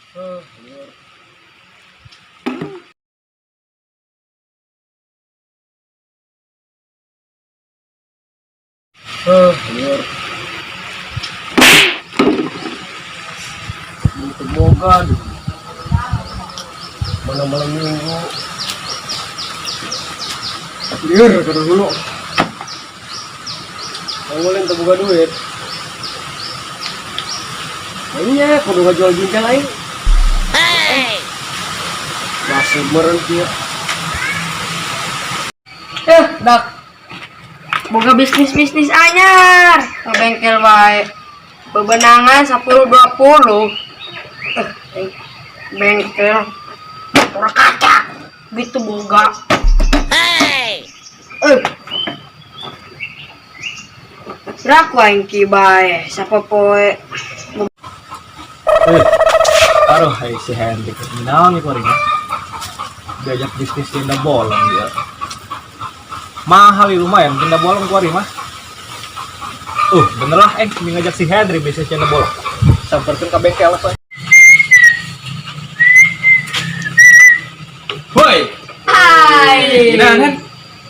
Liur. Liur. Itu boga mana malam minggu. Liur kada dulu. Ngulin teu boga duit. Iya, kudu ngajual ginjal aing. Masih meren kieu. Dak. Boga bisnis anyar. Ke bengkel wae. Bebenangan 10-20. Bengkel. Ora kaca. Gitu boga. Srak wae ki bae. Sapopoe. Aduh, hai si Henry. Naon nih koring? Diajak bisnis tenda bolong dia. Mahal lumayan tenda bolong kuari mah. Bener lah ngajak si Henry bisnis tenda bolong. Samperkeun ka bengkel apa? Woi. Hai. Ginahan?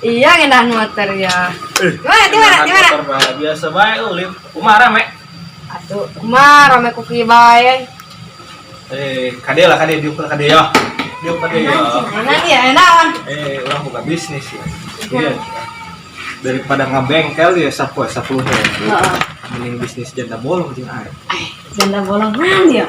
Iya ngendahan motor ya. Gimana? Biasa bae ulin. Kumaha rame? Atuh, kumaha rame ku ki bae. Kade diuk kade ya. Diuk kade ya. Enak ya, enakan. Orang buka bisnis ya. Iya. Daripada ngabengkel ya 10 Heeh. mending bisnis janda bolong jeung aing. Janda bolong man ya.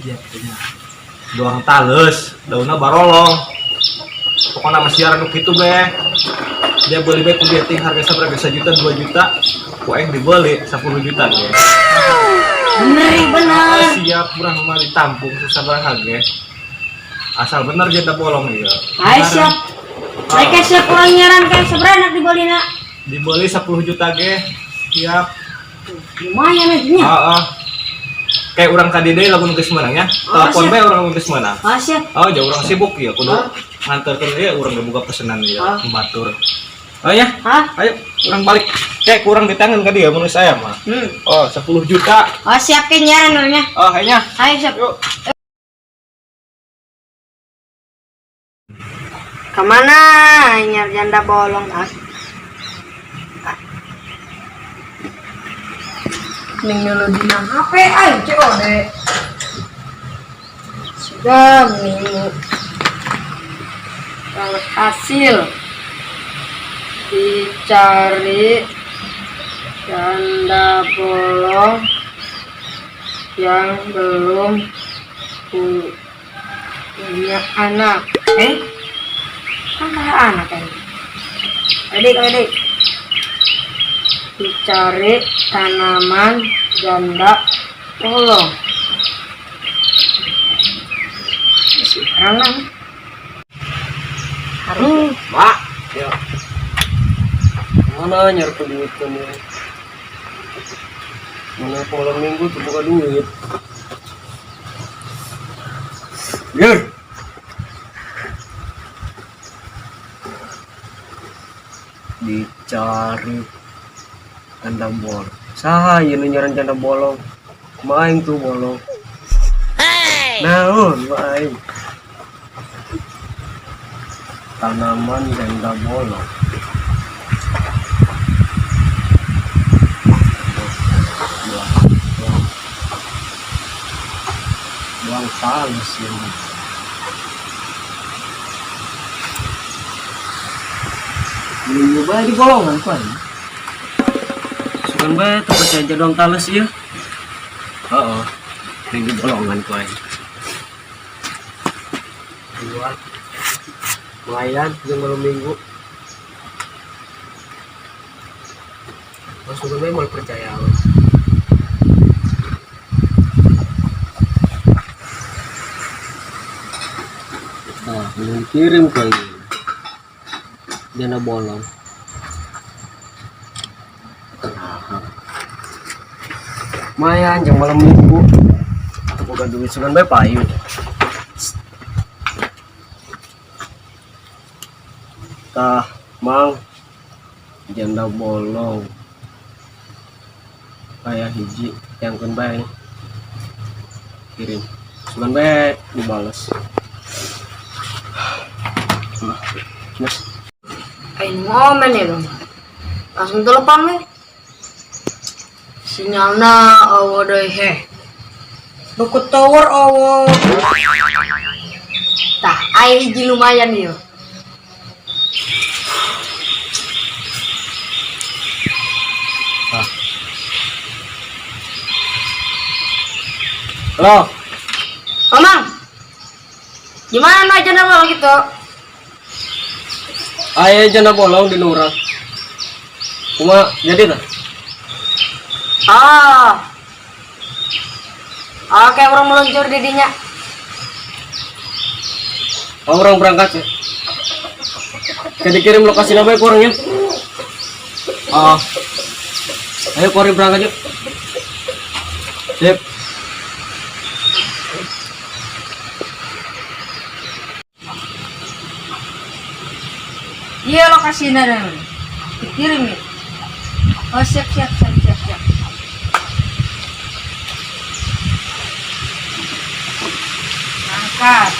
Dia punya. Doang tales, daunna barolong. Pokoknya masih siaran gitu be. Dia beli be ku dia ting harga sabaraha 1 juta 2 juta. Ku aing dibeli 10 juta ge. Bener. Siap kurang mah ditampung sabaraha ge. Asal bener janda bolong ya. Hai siap. Saya siap ulang nyaran kayak seberapa dibolina. Dibeli 10 juta ge. Siap. Lumayan aja. Heeh. Kayak orang tadi deh lagu geus menang ya. Telepon bae orang geus menang. Siap. Jauh orang sibuk ya kudu nganterkeun ieu urang ge boga pesenan ya batur. Oh ya. Ayo orang balik. Kayak kurang di tangan ka dia menurut saya mah. 10 juta. Siap ke nyaran orangnya. Kayaknya. Ayo siap. Yuk. Kemana nyar janda bolong Ning dulu dina HP ayo COD. Sudah minggu. Kalau hasil dicari janda bolong yang belum punya anak. Kan kayak anak kan. Adik. Dicari tanaman janda bolong. Sekarang harus Pak. Ya. Mana nyar duit kamu? Mana malam minggu tuh buka duit. Biar. Dicari janda bolong. Saha ieu nyaran janda bolong? Maing tuh bolong. Naon maing? Tanaman janda bolong. Buang tales ini. Minggu bae di bolongan kan. Sugan bae teu percaya doang tales ieu. Heeh. Minggu bolongan ku aing. Luar. Lumayan jeung malam minggu. Sugan bae mau percaya. Belum kirim kali. Janda bolong. Lumayan jam malam minggu. Boga duit sugan bae payu. Tah mang janda bolong. Kayak hiji yang bae. Kirim Cuman be dibales. Nah, yes. Ini momen ya dong. Langsung telepon nih. Sinyalnya awo deh he. Buku tower awo. Tah, air hiji lumayan yo. Halo. Omang, gimana aja nama gitu? Ayo janda bolong di Nurang. Cuma jadi tak? Kayak orang meluncur didinya. Orang berangkat ya. Kayak dikirim lokasi namanya ke orangnya. Ayo Kori berangkat yuk. Sip. Iya lokasinya deh. Dikirim ya. Oh siap. Angkat.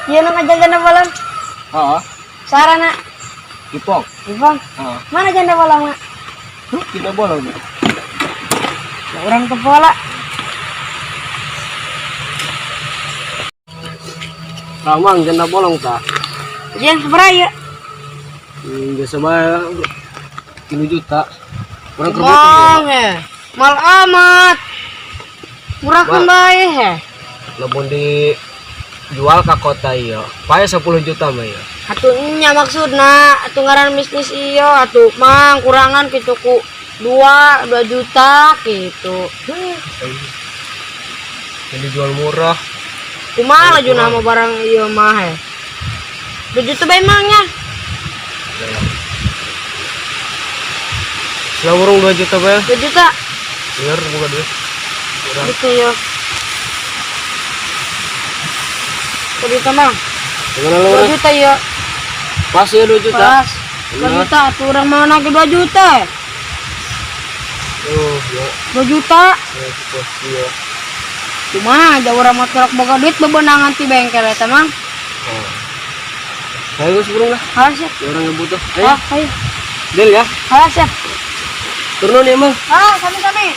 Iya nama janda bolang. Sarana. Ipok. Ipong. Mana janda bolang mak? Tidak bolong. Orang kepola. Ramang janda bolong tak? Jangan seberaya. Biasa bayar 10 juta. Orang kerja Bang mal amat. Murah kembali he. Lebih dijual ke kota iya. Paya 10 juta mah ya. Atunya maksudna, atu ngaran bisnis iyo, atu mang kurangan gitu ku 2 juta gitu. Yang dijual murah. Kumaha laju nama barang iyo mah he. 2 juta bae mangnya. Selawurung 2 juta bayar. 2 juta. Bener bukan duit. Gitu yo. 2 juta mang. Gimana lu? 2 juta yo. Pas ya 2 juta. Pas. 2 juta, atuh orang mau nagih 2 juta. Ya. 2 juta. Ya, pas ya. Kumaha aja urang mah truk boga duit bebenangan ti bengkel eta mang. Ayo gue sebelum lah. Halas ya. Orang yang butuh. Ayo. Ayo. Deal ya. Halas ya. Turun ya emang. Sami-sami.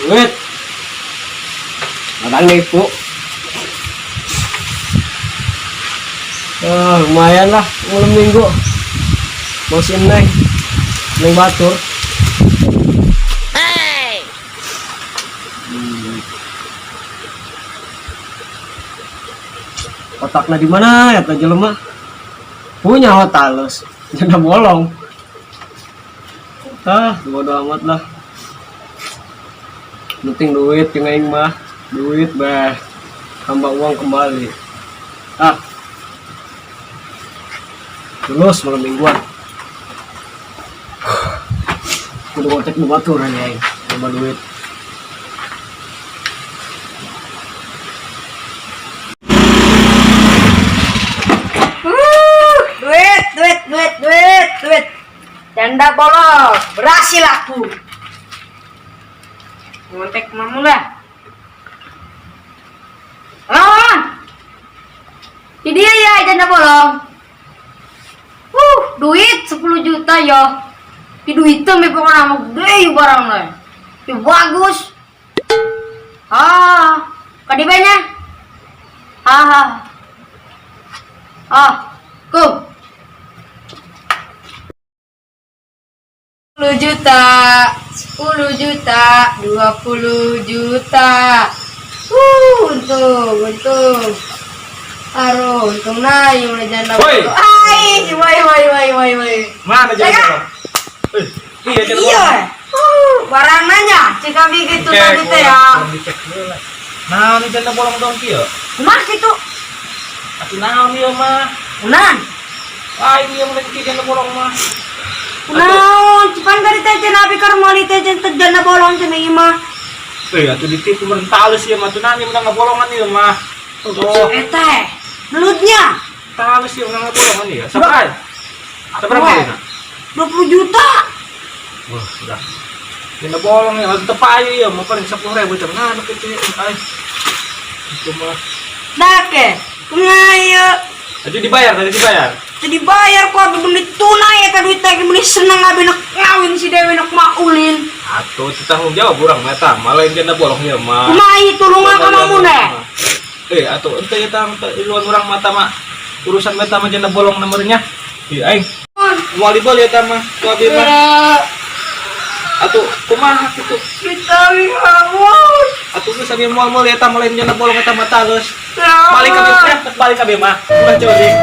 Duit. Kadang nipu. Lumayan lah malam minggu. Mau si Neng Batur. Hey. Otaknya di mana ya tadi lemah? Punya otak los. Jangan bolong. Bodo amat lah. Penting duit yang aing mah. Duit bah. Tambah uang kembali. Terus malam mingguan. Udah kontak di Batur aja aing. Tambah duit. Duit. Janda bolong, berhasil aku. Ngontek mamu lah. Ini dia ya janda bolong. Duit 10 juta yo. Di duitnya me pokoknya mau gede barang lah. Bagus. Kadibanya. Kum. 10 juta, 10 juta, 20 juta. Untung. Aduh, untung na yung janda Woi. bolong. Ay, woi. Mana janda bolong? Iya janda Iya. bolong. Barang nanya, cek kami gitu Cek, tadi teh ya. dicek dulu lah. Nah, ini janda bolong dong kieu. Mas itu, Atuh naon ieu mah? unan. Ini yang lagi janda bolong mah. Unan, cepan dari teh cenah abi karmali teh janda bolong cenah ieu mah. Atuh ditipu mentalus ieu mah, atuh nani menang ngabolongan ieu mah. Tuh, Teh, belutnya talus ieu menang ngabolongan ieu. Sabaraha? Sabaraha kali? 20 juta. Wah, sudah. Janda bolong ya, harus tepayu ya, mau paling 10.000 cenah anu kitu ay. Itu mah. Dake, ngayo. Tadi dibayar. Jadi bayar kok abi benih tunai ya ka duit teh benih seneng abi nak ngawin si Dewi nak maulin. Atuh tanggung jawab urang mah eta, malah janda bolong ieu mah. Kumaha tulungan ka mamuna. Atuh ente eta iluan urang mata mah urusan meta mah janda bolong nomornya. Ieu aing. Moal dibeli eta mah, ku abi mah. Atuh kumaha kitu? Kita ngawur. Atuh geus abi moal eta mah lain janda bolong eta mah talus. Balik ka bieu, balik ka bieu mah. Ulah ceurik.